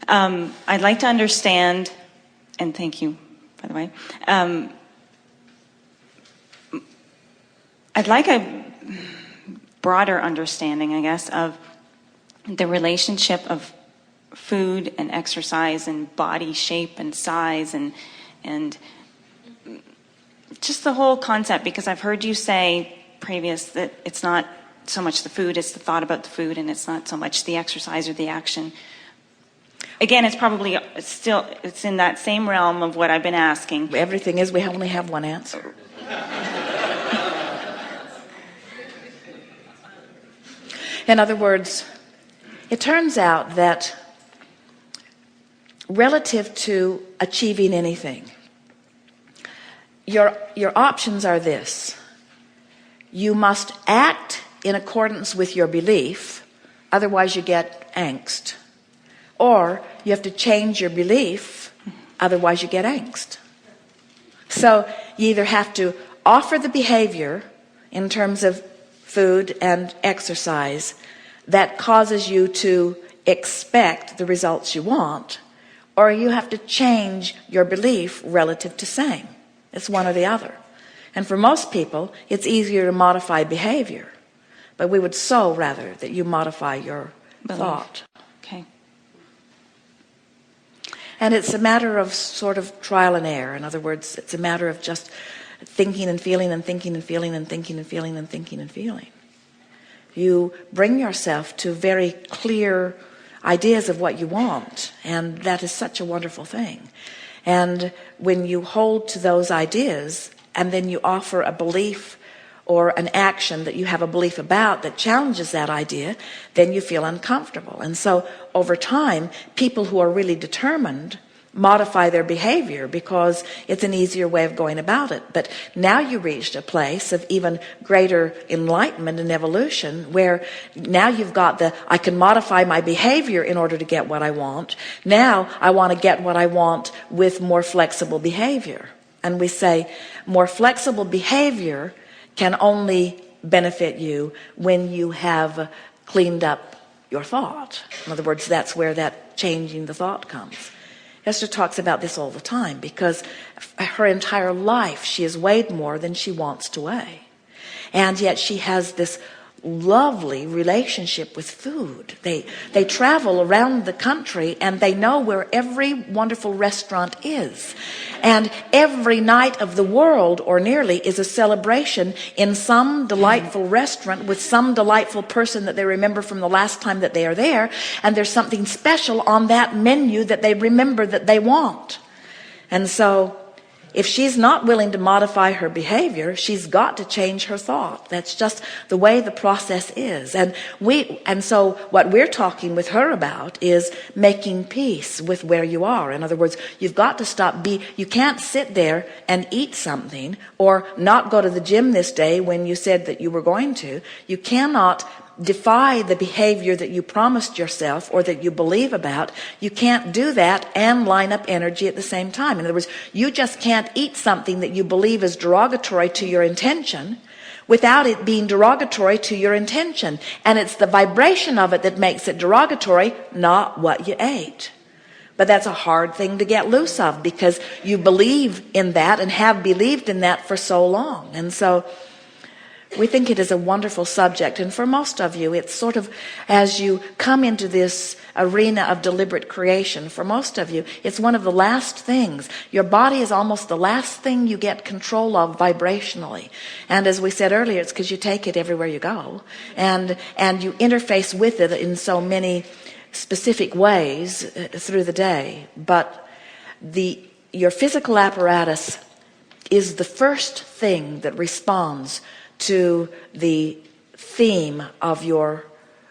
I'd like to understand, and thank you, by the way. I'd like a broader understanding, I guess, of the relationship of food and exercise and body shape and size and just the whole concept, because I've heard you say previous that it's not so much the food, it's the thought about the food, and it's not so much the exercise or the action. Again, it's probably still, it's in that same realm of what I've been asking. Everything is, we only have one answer. In other words, it turns out that relative to achieving anything, your options are this: you must act in accordance with your belief, otherwise you get angst, or you have to change your belief, otherwise you get angst. So you either have to offer the behavior in terms of food and exercise that causes you to expect the results you want, or you have to change your belief relative to saying. It's one or the other. And for most people, it's easier to modify behavior, but we would so rather that you modify your thought. Okay. And it's a matter of sort of trial and error. In other words, it's a matter of just thinking and feeling and thinking and feeling and thinking and feeling and thinking and feeling. You bring yourself to very clear ideas of what you want, and that is such a wonderful thing. And when you hold to those ideas and then you offer a belief or an action that you have a belief about that challenges that idea, then you feel uncomfortable. And so over time, people who are really determined modify their behavior because it's an easier way of going about it. But now you reached a place of even greater enlightenment and evolution, where now you've got I can modify my behavior in order to get what I want. Now I want to get what I want with more flexible behavior. And we say more flexible behavior can only benefit you when you have cleaned up your thought. In other words, that's where that changing the thought comes. Esther talks about this all the time, because her entire life she has weighed more than she wants to weigh. And yet she has this lovely relationship with food. They travel around the country and they know where every wonderful restaurant is. And every night of the world, or nearly, is a celebration in some delightful restaurant with some delightful person that they remember from the last time that they are there. And there's something special on that menu that they remember that they want. And so if she's not willing to modify her behavior, she's got to change her thought. That's just the way the process is. And so what we're talking with her about is making peace with where you are. In other words, you've got to stop. You can't sit there and eat something, or not go to the gym this day when you said that you were going to. You cannot defy the behavior that you promised yourself or that you believe about. You can't do that and line up energy at the same time. In other words, you just can't eat something that you believe is derogatory to your intention without it being derogatory to your intention. And it's the vibration of it that makes it derogatory, not what you ate. But that's a hard thing to get loose of, because you believe in that and have believed in that for so long. And so we think it is a wonderful subject. And for most of you, it's sort of, as you come into this arena of deliberate creation, for most of you, it's one of the last things. Your body is almost the last thing you get control of vibrationally. And as we said earlier, it's because you take it everywhere you go. And you interface with it in so many specific ways through the day. But your physical apparatus is the first thing that responds to the theme of your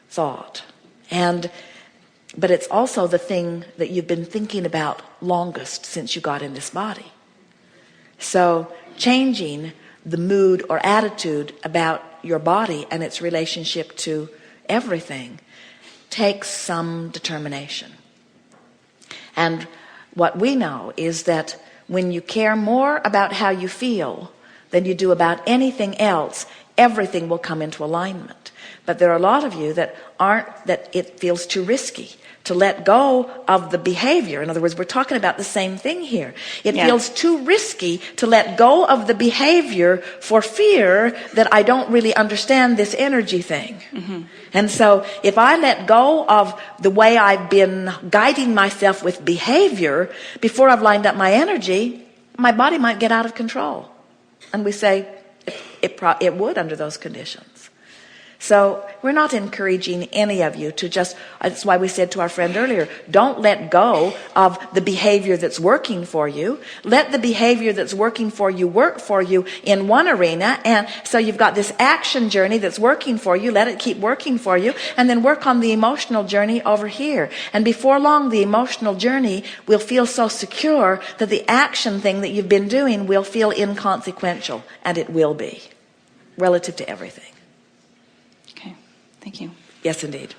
thought. But it's also the thing that you've been thinking about longest since you got in this body. So changing the mood or attitude about your body and its relationship to everything takes some determination. And what we know is that when you care more about how you feel than you do about anything else, everything will come into alignment. But there are a lot of you that it feels too risky to let go of the behavior. In other words, we're talking about the same thing here. It feels too risky to let go of the behavior for fear that I don't really understand this energy thing. And so if I let go of the way I've been guiding myself with behavior before I've lined up my energy, my body might get out of control. And we say it would under those conditions. So we're not encouraging any of you to just, that's why we said to our friend earlier, don't let go of the behavior that's working for you. Let the behavior that's working for you work for you in one arena. And so you've got this action journey that's working for you. Let it keep working for you. And then work on the emotional journey over here. And before long, the emotional journey will feel so secure that the action thing that you've been doing will feel inconsequential. And it will be, relative to everything. Thank you. Yes, indeed.